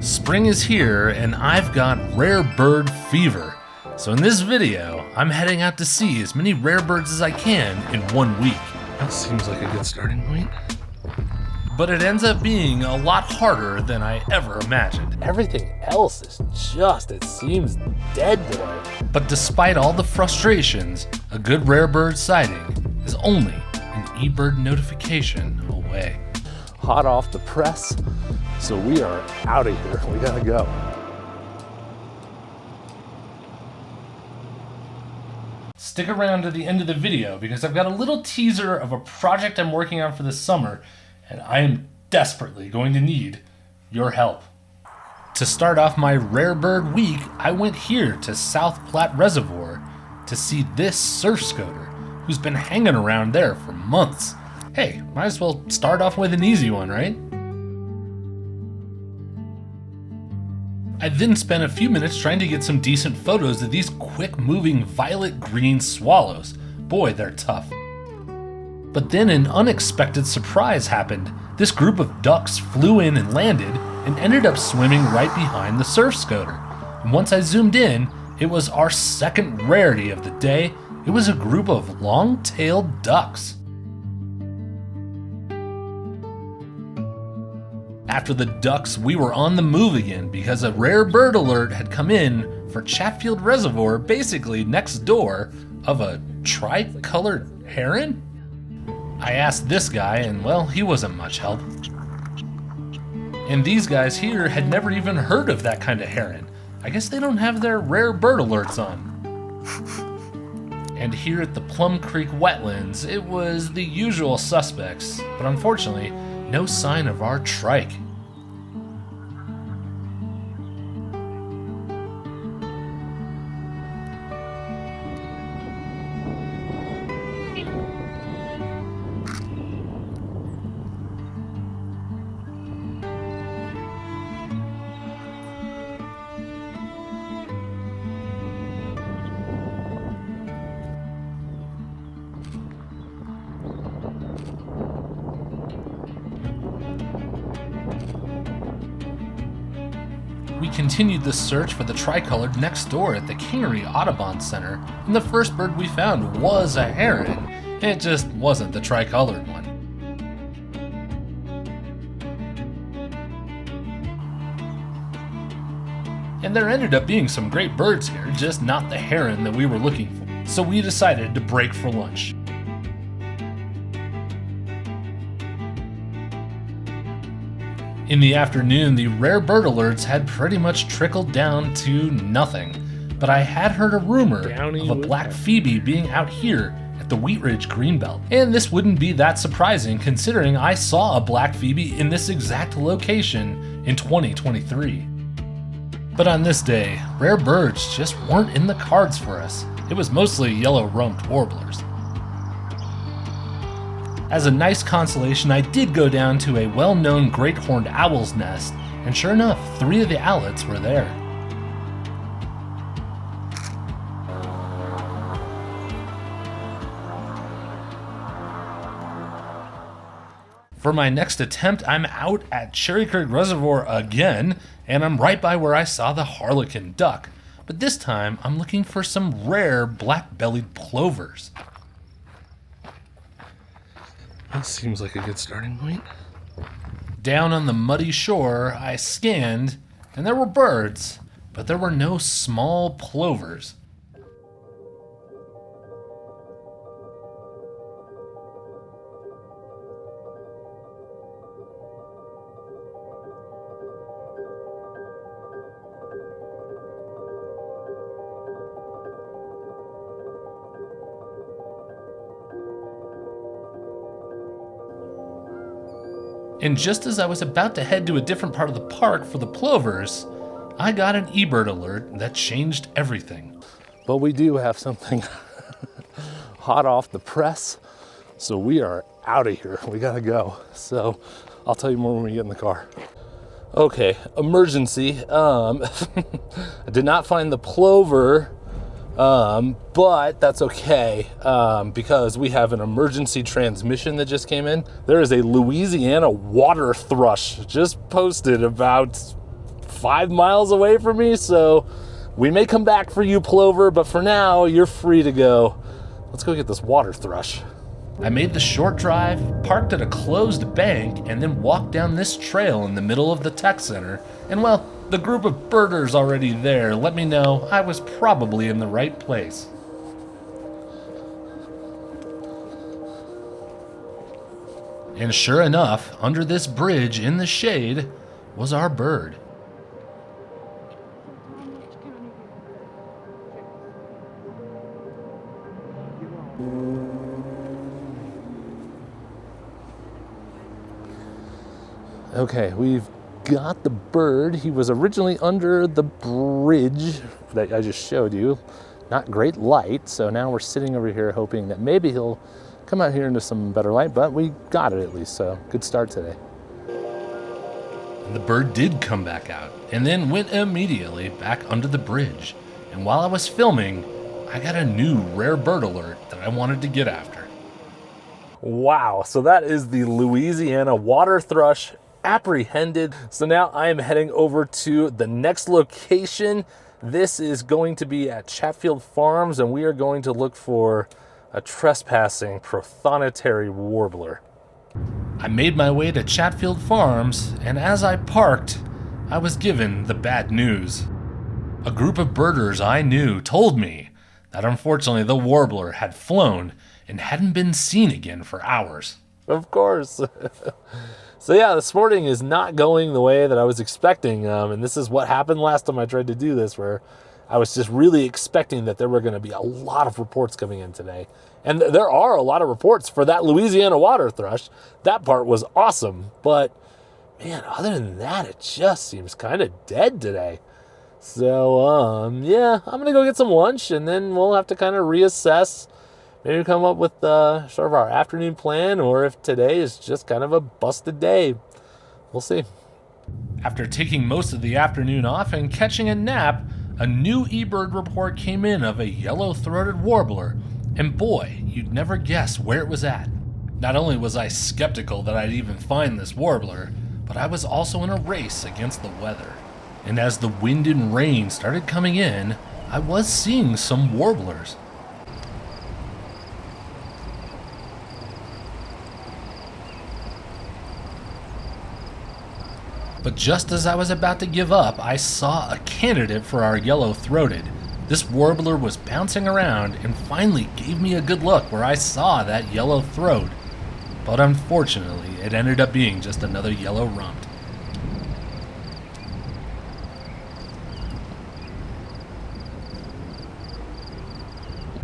Spring is here and I've got rare bird fever. So in this video, I'm heading out to see as many rare birds as I can in 1 week. That seems like a good starting point. But it ends up being a lot harder than I ever imagined. Everything else is it seems dead today. But despite all the frustrations, a good rare bird sighting is only an eBird notification away. Hot off the press, so we are out of here. We gotta go. Stick around to the end of the video because I've got a little teaser of a project I'm working on for this summer, and I am desperately going to need your help. To start off my rare bird week, I went here to South Platte Reservoir to see this surf scoter who's been hanging around there for months. Hey, might as well start off with an easy one, right? I then spent a few minutes trying to get some decent photos of these quick-moving violet-green swallows. Boy, they're tough. But then an unexpected surprise happened. This group of ducks flew in and landed and ended up swimming right behind the surf scoter. And once I zoomed in, it was our second rarity of the day. It was a group of long-tailed ducks. After the ducks, we were on the move again because a rare bird alert had come in for Chatfield Reservoir, basically next door, of a tricolored heron? I asked this guy, and well, he wasn't much help. And these guys here had never even heard of that kind of heron. I guess they don't have their rare bird alerts on. And here at the Plum Creek wetlands, it was the usual suspects, but unfortunately, no sign of our trike. We continued the search for the tricolored next door at the Kingery Audubon Center, and the first bird we found was a heron. It just wasn't the tricolored one. And there ended up being some great birds here, just not the heron that we were looking for. So we decided to break for lunch. In the afternoon, the rare bird alerts had pretty much trickled down to nothing, but I had heard a rumor of a black phoebe being out here at the Wheat Ridge Greenbelt. And this wouldn't be that surprising considering I saw a black phoebe in this exact location in 2023. But on this day, rare birds just weren't in the cards for us. It was mostly yellow-rumped warblers. As a nice consolation, I did go down to a well-known great horned owl's nest, and sure enough, 3 of the owlets were there. For my next attempt, I'm out at Cherry Creek Reservoir again, and I'm right by where I saw the harlequin duck. But this time, I'm looking for some rare black-bellied plovers. That seems like a good starting point. Down on the muddy shore, I scanned, and there were birds, but there were no small plovers. And just as I was about to head to a different part of the park for the plovers, I got an eBird alert that changed everything. But we do have something hot off the press, so we are out of here. We gotta go. So I'll tell you more when we get in the car. Okay, emergency. I did not find the plover, but that's okay, because we have an emergency transmission that just came in. There is a Louisiana water thrush just posted about 5 miles away from me, so we may come back for you, plover, but for now, you're free to go. Let's go get this water thrush. I made the short drive, parked at a closed bank, and then walked down this trail in the middle of the tech center. And well, the group of birders already there let me know I was probably in the right place. And sure enough, under this bridge in the shade was our bird. Okay, we've got the bird. He was originally under the bridge that I just showed you. Not great light, so now we're sitting over here hoping that maybe he'll come out here into some better light, but we got it at least, so good start today. And the bird did come back out, and then went immediately back under the bridge. And while I was filming, I got a new rare bird alert that I wanted to get after. Wow, so that is the Louisiana water thrush apprehended. So now I am heading over to the next location. This is going to be at Chatfield Farms, and we are going to look for a trespassing prothonotary warbler. I made my way to Chatfield Farms, and as I parked, I was given the bad news. A group of birders I knew told me that unfortunately the warbler had flown and hadn't been seen again for hours. Of course. So yeah, this morning is not going the way that I was expecting, and this is what happened last time I tried to do this, where I was just really expecting that there were going to be a lot of reports coming in today. And there are a lot of reports for that Louisiana water thrush. That part was awesome, but man, other than that, it just seems kind of dead today. So, yeah, I'm going to go get some lunch, and then we'll have to kind of reassess, maybe come up with sort of our afternoon plan, or if today is just kind of a busted day. We'll see. After taking most of the afternoon off and catching a nap, a new eBird report came in of a yellow-throated warbler, and boy, you'd never guess where it was at. Not only was I skeptical that I'd even find this warbler, but I was also in a race against the weather. And as the wind and rain started coming in, I was seeing some warblers. But just as I was about to give up, I saw a candidate for our yellow-throated. This warbler was bouncing around and finally gave me a good look where I saw that yellow throat. But unfortunately, it ended up being just another yellow-rumped.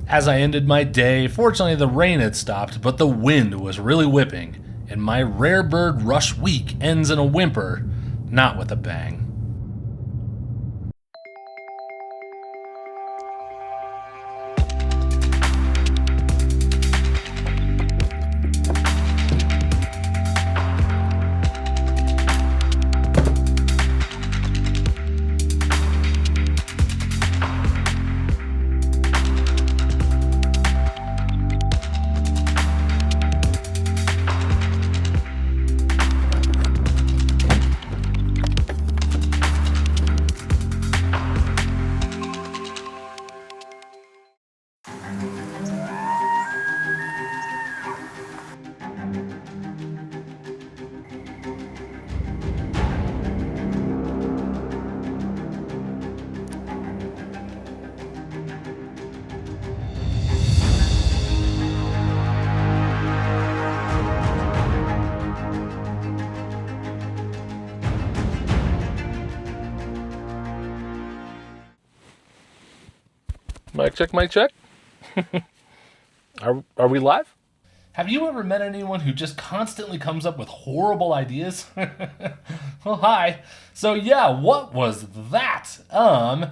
As I ended my day, fortunately the rain had stopped, but the wind was really whipping, and my rare bird rush week ends in a whimper, not with a bang. Mic check, mic check. Are we live? Have you ever met anyone who just constantly comes up with horrible ideas? Well, hi. So yeah, what was that? I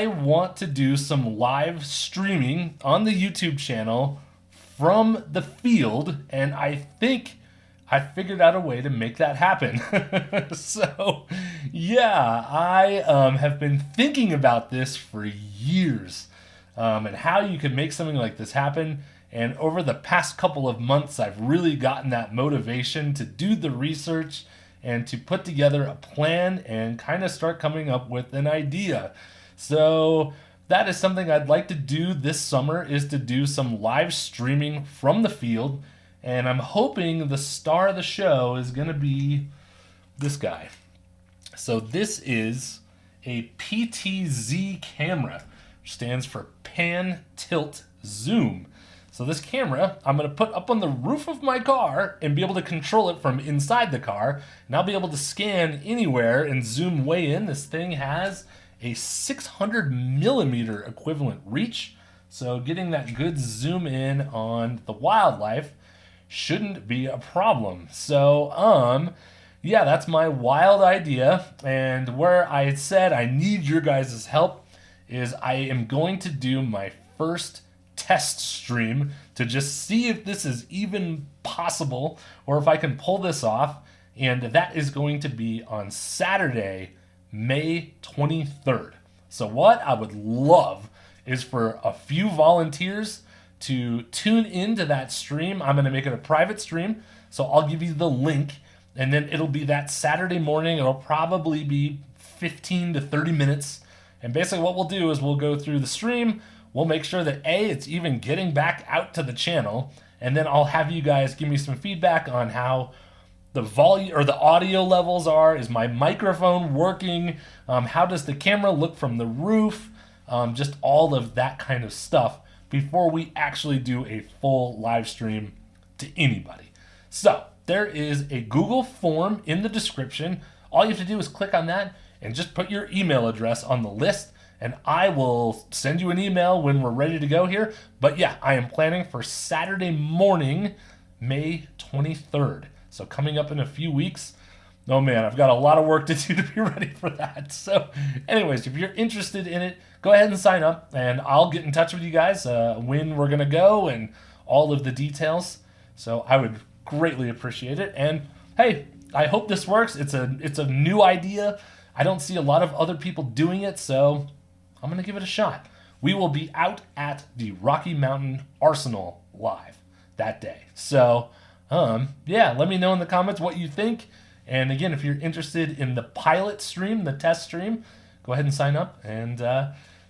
want to do some live streaming on the YouTube channel from the field, and I think I figured out a way to make that happen. So, yeah, I have been thinking about this for years, and how you could make something like this happen. And over the past couple of months, I've really gotten that motivation to do the research and to put together a plan and kind of start coming up with an idea. So that is something I'd like to do this summer, is to do some live streaming from the field. And I'm hoping the star of the show is going to be this guy. So this is a PTZ camera, which stands for pan, tilt, zoom. So this camera, I'm going to put up on the roof of my car and be able to control it from inside the car. And I'll be able to scan anywhere and zoom way in. This thing has a 600 millimeter equivalent reach. So getting that good zoom in on the wildlife shouldn't be a problem. So, yeah, that's my wild idea. And where I said I need your guys' help is I am going to do my first test stream to just see if this is even possible or if I can pull this off. And that is going to be on Saturday, May 23rd. So what I would love is for a few volunteers to tune into that stream. I'm going to make it a private stream, so I'll give you the link, and then it'll be that Saturday morning. It'll probably be 15 to 30 minutes. And basically what we'll do is we'll go through the stream. We'll make sure that it's even getting back out to the channel, and then I'll have you guys give me some feedback on how the volume or the audio levels are. Is my microphone working? How does the camera look from the roof? Just all of that kind of stuff before we actually do a full live stream to anybody. So there is a Google form in the description. All you have to do is click on that and just put your email address on the list, and I will send you an email when we're ready to go here. But yeah, I am planning for Saturday morning, May 23rd. So coming up in a few weeks. Oh man, I've got a lot of work to do to be ready for that. So anyways, if you're interested in it, go ahead and sign up, and I'll get in touch with you guys when we're going to go and all of the details. So I would greatly appreciate it. And hey, I hope this works. It's a new idea. I don't see a lot of other people doing it, so I'm going to give it a shot. We will be out at the Rocky Mountain Arsenal live that day. So yeah, let me know in the comments what you think. And again, if you're interested in the pilot stream, the test stream, go ahead and sign up, and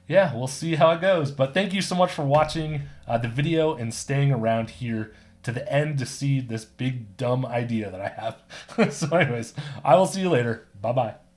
yeah, we'll see how it goes. But thank you so much for watching the video and staying around here to the end to see this big dumb idea that I have. So anyways, I will see you later. Bye-bye.